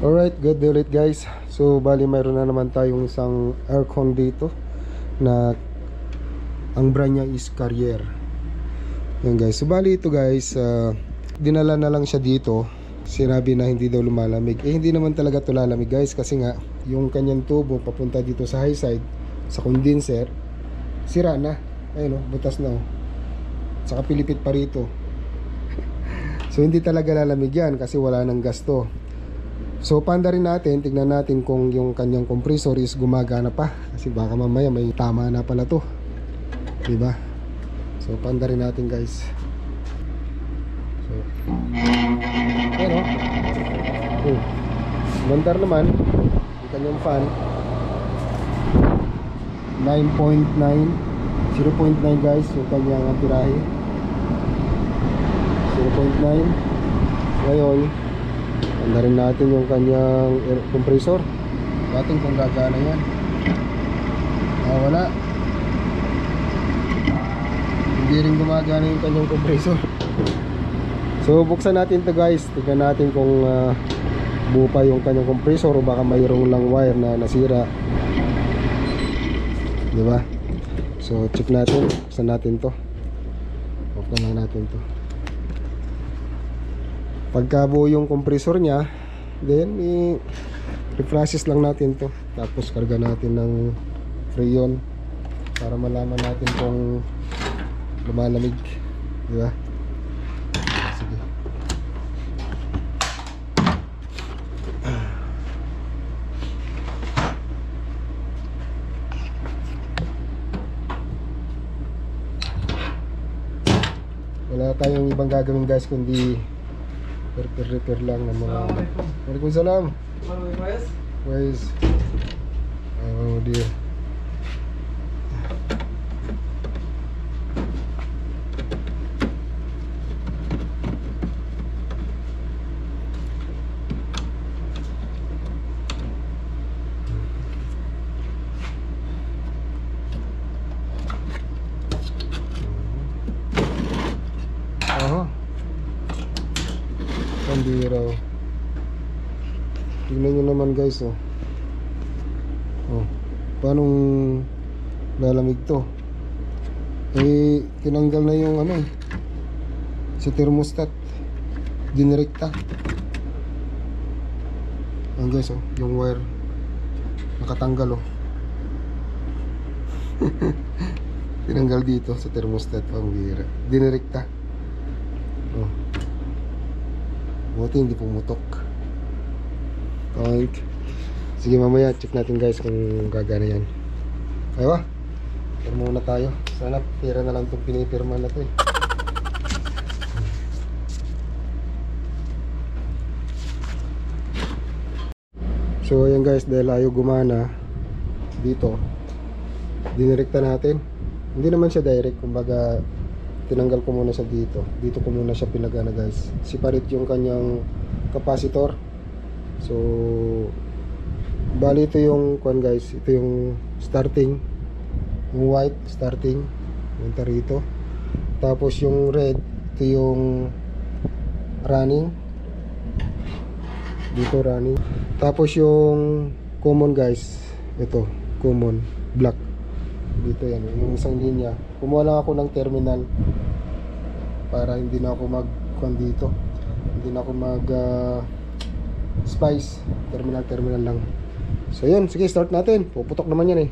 Alright, good day ulit guys. So bali mayroon na naman tayong isang aircon dito na ang brand niya is Carrier. Yan guys. So bali ito guys, dinala na lang siya dito. Sinabi na hindi daw lumalamig. Hindi naman talaga ito lalamig guys, kasi nga yung kanyang tubo papunta dito sa high side, sa condenser, sira na. Ayun, butas na. Saka pilipit pa rito. So hindi talaga lalamig yan kasi wala nang gasto. So panda rin natin, tignan natin kung yung kanyang compressor is gumagana pa, kasi baka mamaya may tama na pala to, diba? So panda rin natin guys. So pero mandar naman yung kanyang fan 9.9, 0.9 guys yung kanyang amperahe, 0.9. Ngayon tanda rin natin yung kanyang air compressor natin kung gagana yan. Wala, hindi rin gumagana yung kanyang compressor. So buksan natin to guys, tignan natin kung buo pa yung kanyang compressor o baka mayroong lang wire na nasira, diba? So check natin, buksan natin to, open lang natin to. Pagka buo yung compressor niya, then i-refreshes lang natin to, tapos karga natin ng freon para malaman natin kung lumalamig, diba? Sige. Wala tayong ibang gagawin guys kundi repair lang ng mga. Waalaikumsalam. Guys. Oh dear. Biraw. Tingnan nyo naman guys, paanong lalamig to. Tinanggal na yung si thermostat, dinirekta. Ayan guys, yung wire nakatanggal tinanggal dito sa thermostat, pang bira, dinirekta. Buti hindi pumutok. Okay. Sige, mamaya check natin guys kung gagana yan. Ayaw, pirma muna tayo. Sana pera na lang itong pinipirma na to So ayan guys, dahil ayaw gumana dito, dinirekta natin. Hindi naman siya direct, kumbaga tinanggal ko muna siya dito. Dito ko muna siya pinagana guys. Separate yung kanyang capacitor. So bali ito yung kwan guys. Ito yung starting, yung white starting, punta rito. Tapos yung red, ito yung running, dito running. Tapos yung common guys, ito common black, dito yan, yung isang linya. Kumuha lang ako ng terminal para hindi na ako mag-con dito, hindi na ako mag spice, terminal lang. So yun, sige, start natin. Puputok naman yan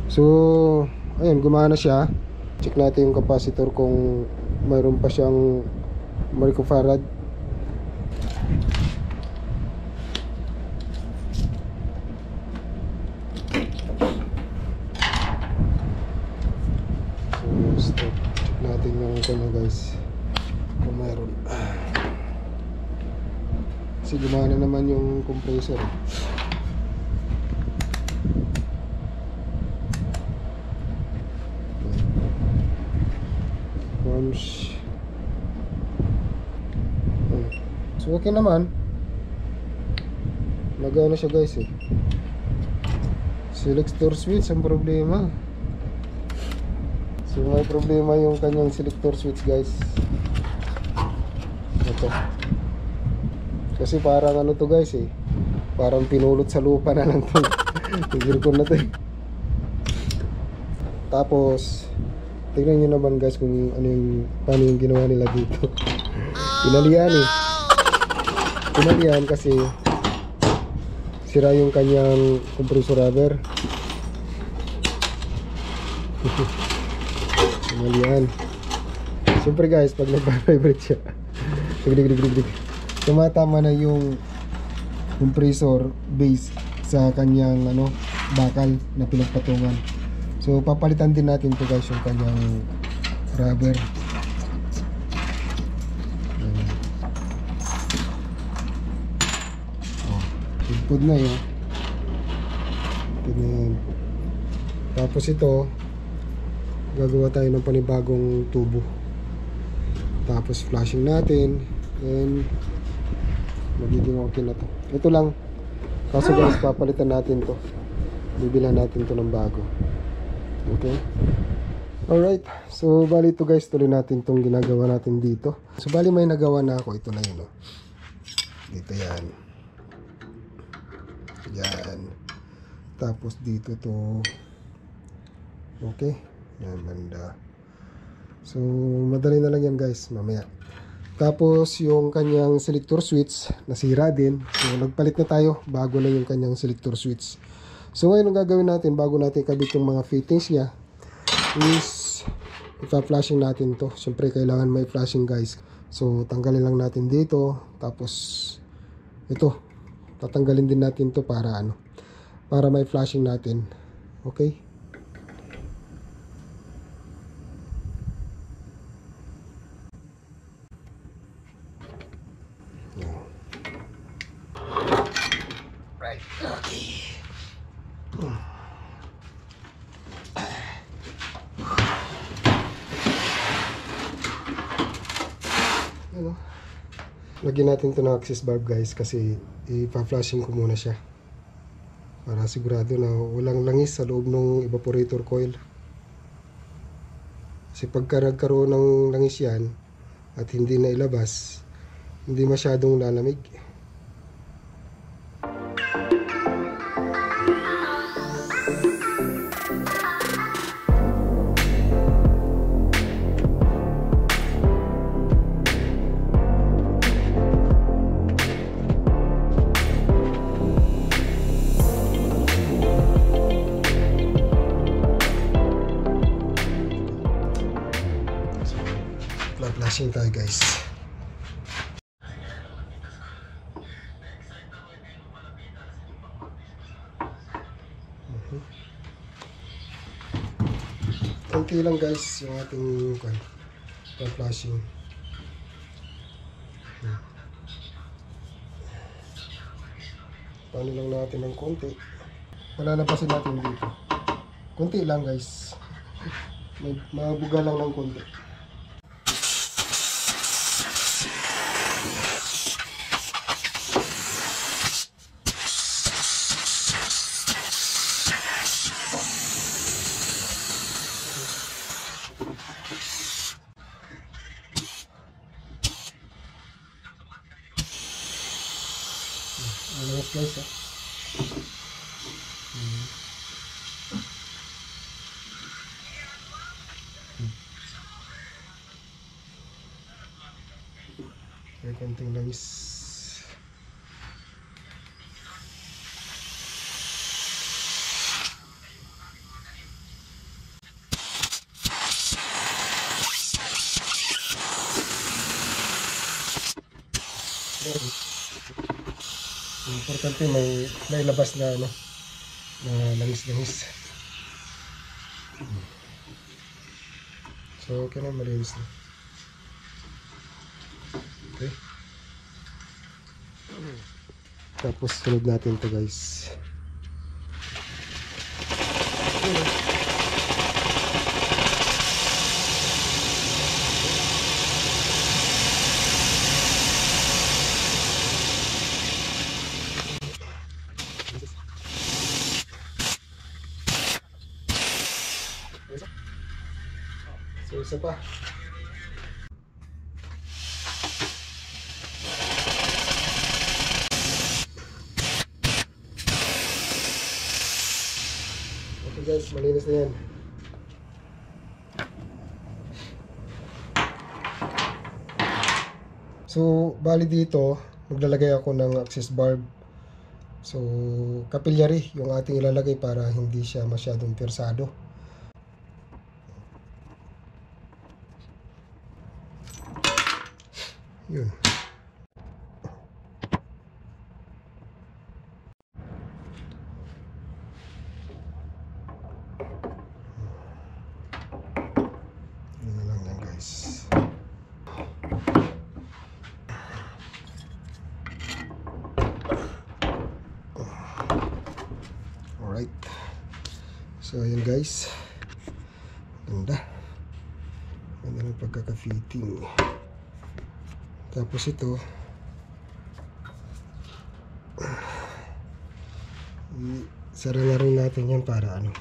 So ayun, gumana siya. Check natin yung capacitor kung mayroon pa siyang microfarad. Check natin yung guys kung mayroon. Kasi gumana naman yung compressor. So okay naman, nagana siya guys Selector switch ang problema. So may problema yung kanyang selector switch guys. to. Kasi parang ano to guys eh, parang pinulot sa lupa na lang to. Aircon na to eh. Tapos tingnan nyo naman guys kung ano yung, paano yung ginawa nila dito. Pinalian eh. Pinalian kasi sira yung kanyang compressor rubber. Pinalian. Siyempre guys, pag nag-vibrate siya, tumatama na yung compressor base sa kanyang ano, bakal na pinagpatungan. So papalitan din natin to guys yung kanyang rubber. Pudpud na yun. Tapos ito, gagawa tayo ng panibagong tubo. Tapos flashing natin, and magiging okay na to. Ito lang. Kaso guys, papalitan natin to. Bibilhan natin to ng bago. Okay? Alright. So bali ito guys, tuloy natin tong ginagawa natin dito. So bali may nagawa na ako. Ito na yun, no? Dito yan. Yan. Tapos dito to. Okay. Yan, banda. So madali na lang yan guys, mamaya. Tapos yung kanyang selector switch nasira din. So nagpalit na tayo, bago na yung kanyang selector switch. So ngayon ang gagawin natin bago natin kabit yung mga fittings niya is ipa-flashing natin to. Siyempre kailangan may flashing guys. So tanggalin lang natin dito. Tapos ito, tatanggalin din natin to para ano, para may flashing natin. Okay? Right. Okay. Ano? Lagyan natin ito ng access valve guys, kasi ipa-flashing ko muna siya para sigurado na walang langis sa loob ng evaporator coil. Kasi pagka nagkaroon ng langis yan at hindi na ilabas, hindi masyadong lalamig. Flashing tayo guys. Konti lang guys yung ating flashing. Paano lang natin ng konti. Palalabasin natin dito. Konti lang guys. Mabuga lang ng konti. Guys, may konting langis. Importante may labas na ano, na langis-langis. So okay na, malinis na. Okay. Tapos sunod natin to guys. So isa pa. Okay guys, malinis na yan. So, bali dito, maglalagay ako ng access bulb. So, capillary yung ating ilalagay para hindi siya masyadong persado. Yun. Yun na lang yan guys. Alright. So, ayan guys. Ganda. Ganda ng pagkaka-fitting. Tapos ito, sara na rin natin yan para ano,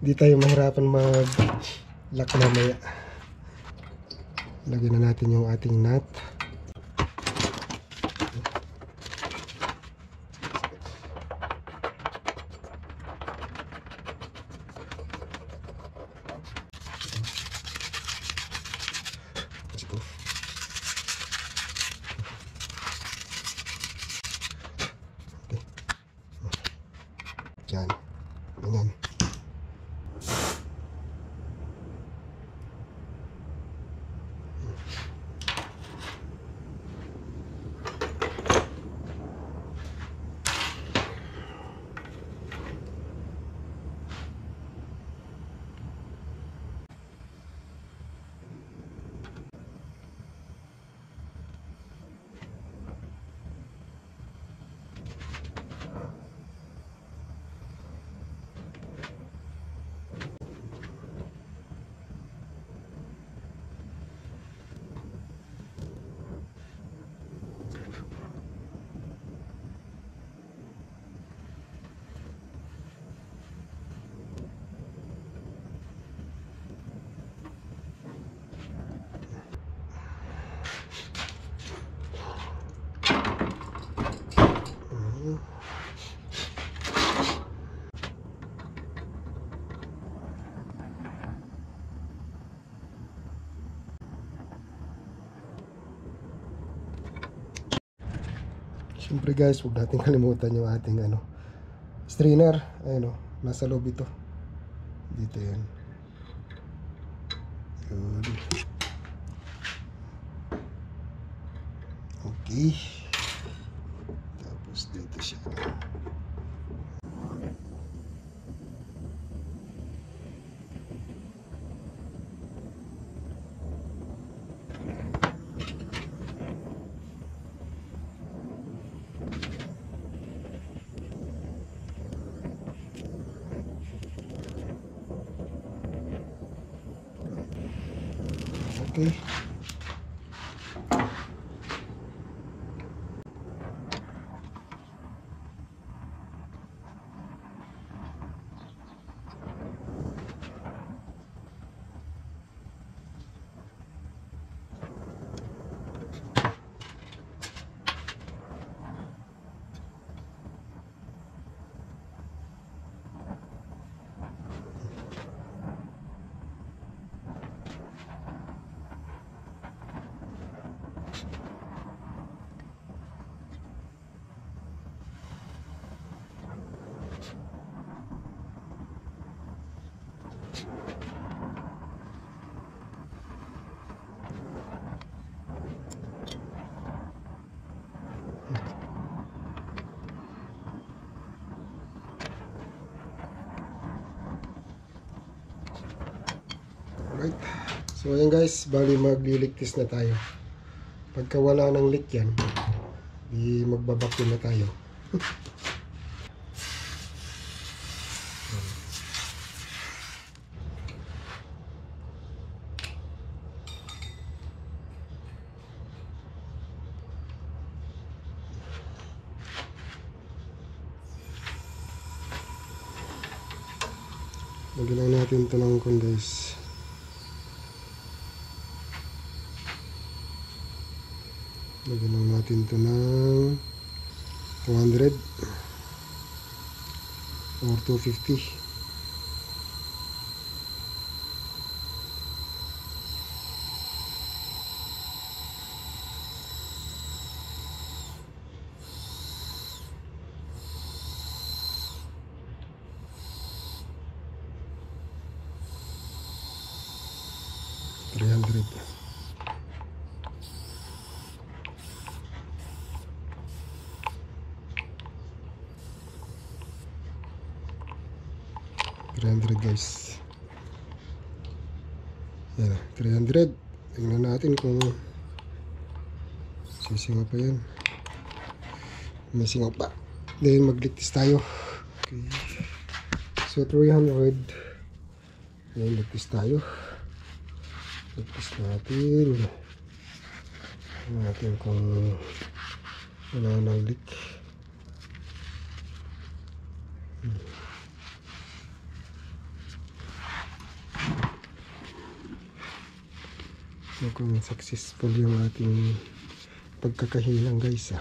hindi tayo mahirapan mag-lock mamaya. Lagyan na natin yung ating nut. Let's go. Yan. Ganyan. Siyempre guys, huwag natin kalimutan yung ating strainer. Ayun nasa loob ito. Dito yan. Yun. Okay. Tapos dito siya. Okay. Alright. So ayan guys, bali magliligtis na tayo. Pagka wala ng leak yan, di magbabacuum na tayo. Lagyan lang natin ito ng guys. Lagyan lang natin ito ng 200 or 250. 300. Guys, yan, 300. Tingnan natin kung sisingaw pa yan. May singaw pa, then magligtis tayo. Okay, so 300. Yan, ligtis tayo. Ligtis natin. Tingnan natin kung wala nang leak. So, kung successful yung ating pagkakahilang guys,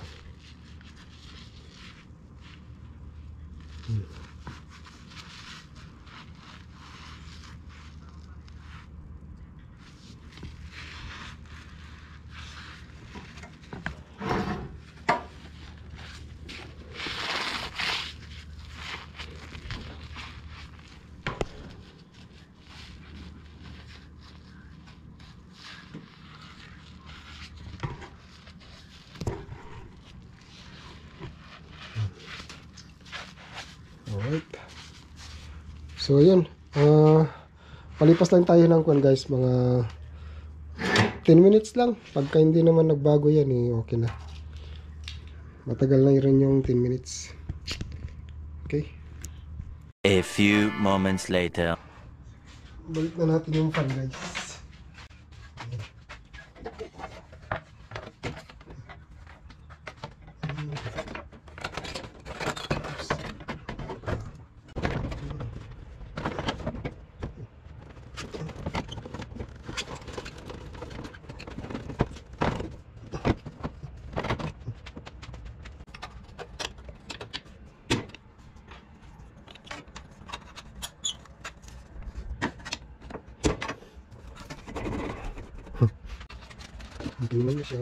Alright. So yun, palipas lang tayo ng kwan guys, mga 10 minutes lang. Pagka hindi naman nagbago yan okay na. Matagal na rin yung 10 minutes. Okay, a few moments later. balik na natin yung fan guys. Tingnan mo siya.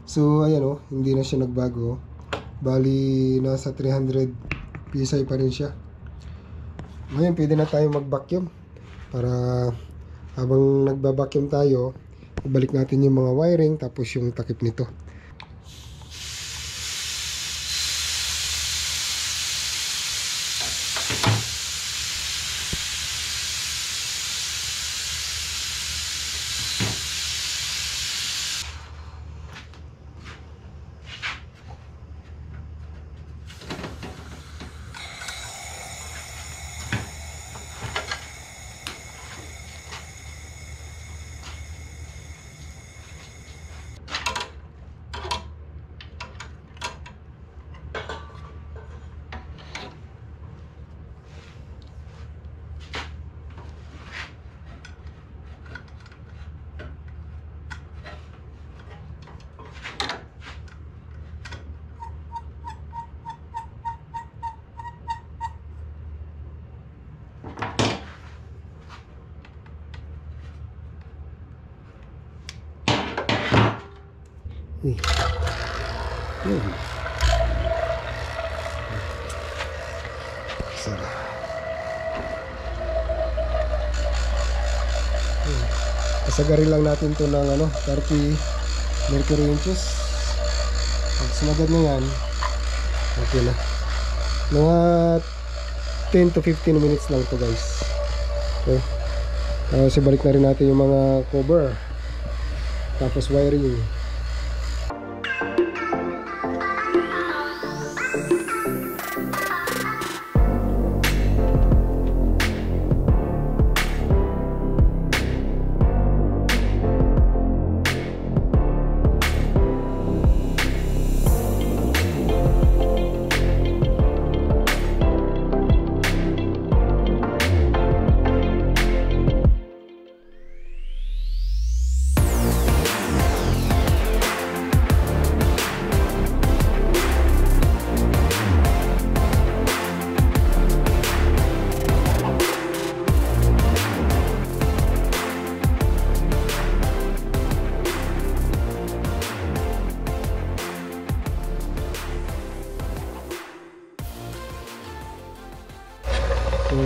So ayan hindi na siya nagbago. Bali nasa 300 PSI pa rin siya. Ngayon pwede na tayo mag-vacuum. Para habang nagba-vacuum tayo, ibalik natin yung mga wiring tapos yung takip nito. Yun. Sarap. Pasagarin lang natin to ng 30 mercury inches. Pag sumagad na yan, okay na. Mga 10 to 15 minutes lang to guys. Okay. Tapos ibalik na rin natin yung mga cover. Tapos wiring.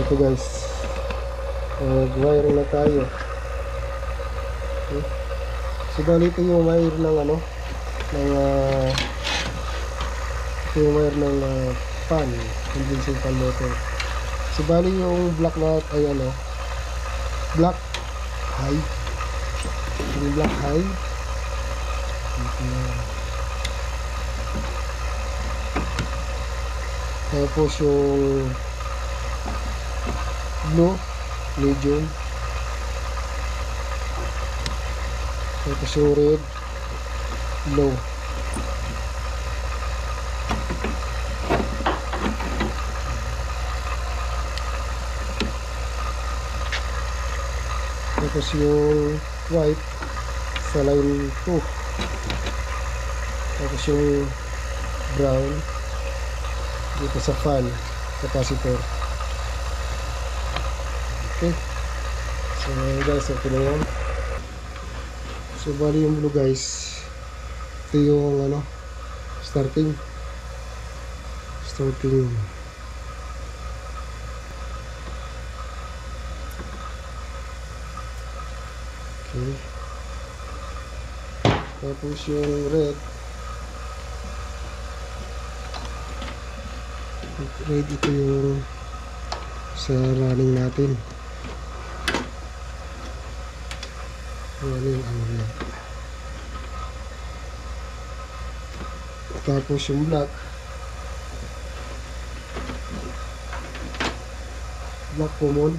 ito guys, wiring na tayo. Okay. So bali ito yung wire ng ano, ng ito yung wire ng fan, condenser fan motor. So bali yung black na ay ano, black high, yung black high. Tapos yung blue, medium. Tapos yung red, low. Tapos yung white sa line 2. Tapos yung brown dito sa fan capacitor. Okay, so guys, okay na yan. So bali yung blue guys, ito yung ano, starting. Okay, tapos yung red ito yung sa running natin. Running ang red. Tapos yung black common.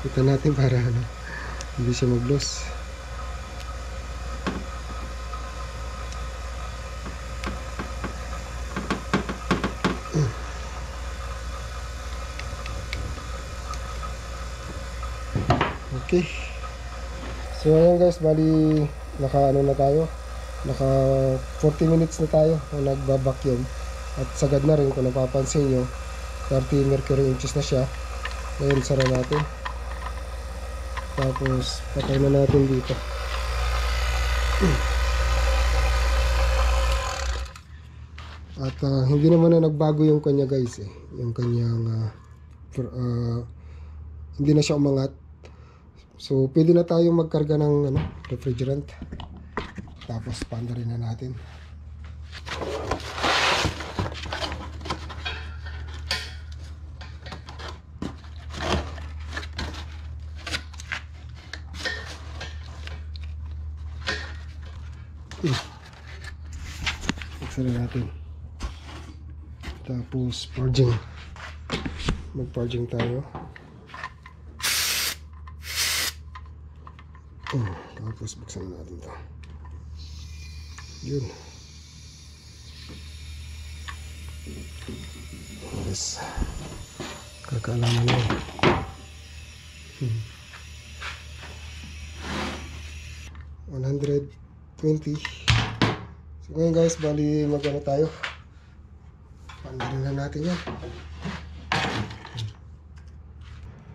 Kita natin para ano, hindi siya mag-loss. Okay, so ayan guys, bali naka ano na tayo, naka 40 minutes na tayo na nagbabacuum. At sagad na rin, kung napapansin nyo, 30 mercury inches na siya. Ngayon sara natin, tapos patay na natin dito. At hindi naman na nagbago yung kanya guys yung kanyang hindi na siya umangat. So pwede na tayong magkarga ng ano, refrigerant. Tapos panda rin na natin. Buksan na natin. Tapos purging. Mag-purging tayo. Tapos buksan na natin ito. Yun. Yes. Kakaalaman nyo. 120. So ngayon guys, bali magano tayo. Pandarin na natin yan.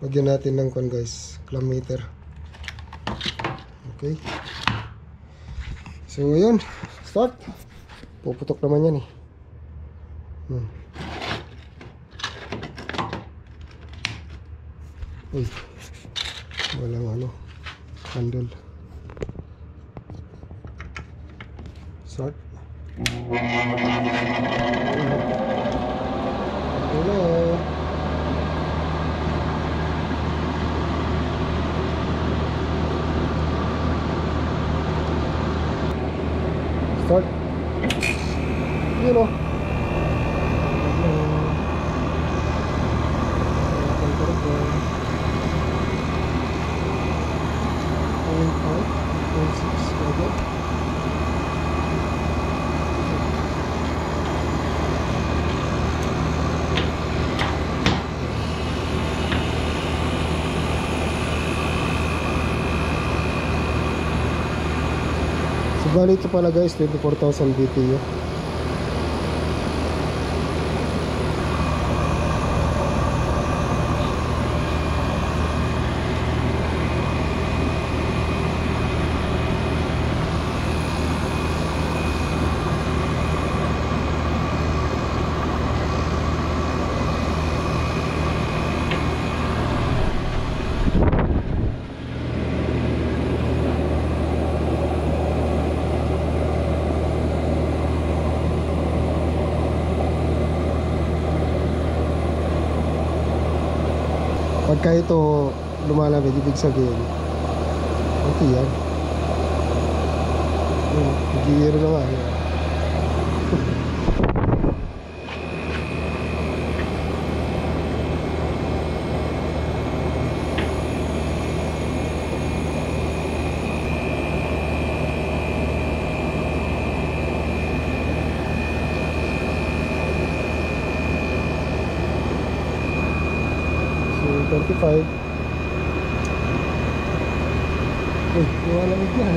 Lagyan natin ng kon guys, clam meter. Okay. So yun, start. Puputok naman yan Uy, walang ano, handle. Start. Hello. Start. You know. Bali ito pala guys, 24,000 BTU. Pagka ito lumalamig, ibig sabihin okay yan. Gear na nga yan. So 35. Lumalamig na.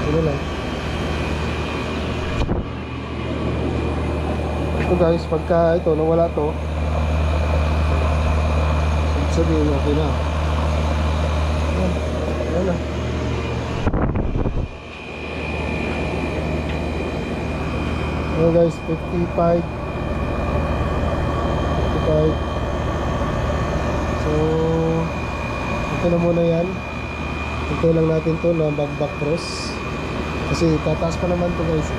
Ano lang. Ito guys, pagka ito nawala to, ibig sabihin okay na. Ayan na. Ayan guys, 55. So okay na muna yan. Hintay lang natin to na back cross kasi tataas pa naman to guys.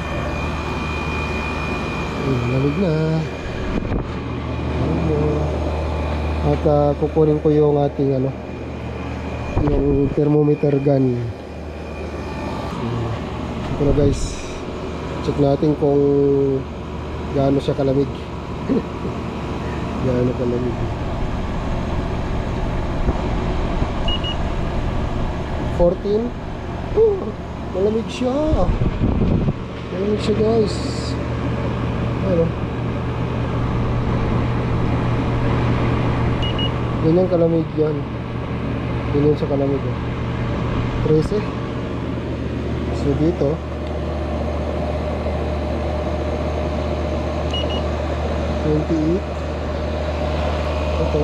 Lamig na. At kukunin ko yung ating yung thermometer gun. Ito na guys, check natin kung gaano siya kalamig. Gaano kalamig. 14. Malamig siya. Malamig siya guys. Ano? Ganyan kalamig yan. Ganyan siya kalamig. 13. So dito 28. Ito 28.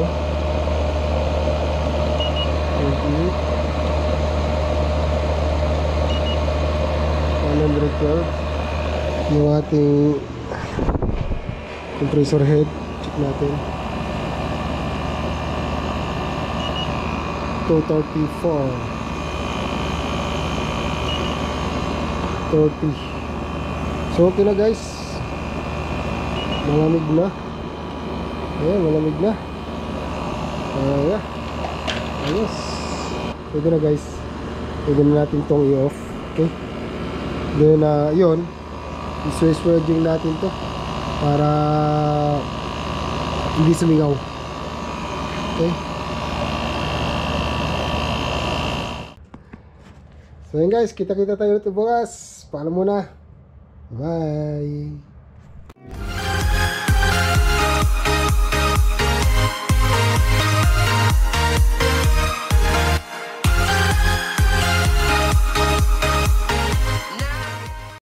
112 yung ating compressor head, check natin 234 30. So okay na guys, malamig na. Ayan, malamig na. Yeah. Ayos, pwede na guys, pwede na natin tong i-off. Okay, then yun, i-switching natin to para hindi sumingaw. Okay, so yun guys, kita-kita tayo ulit bukas. Paalam muna, bye.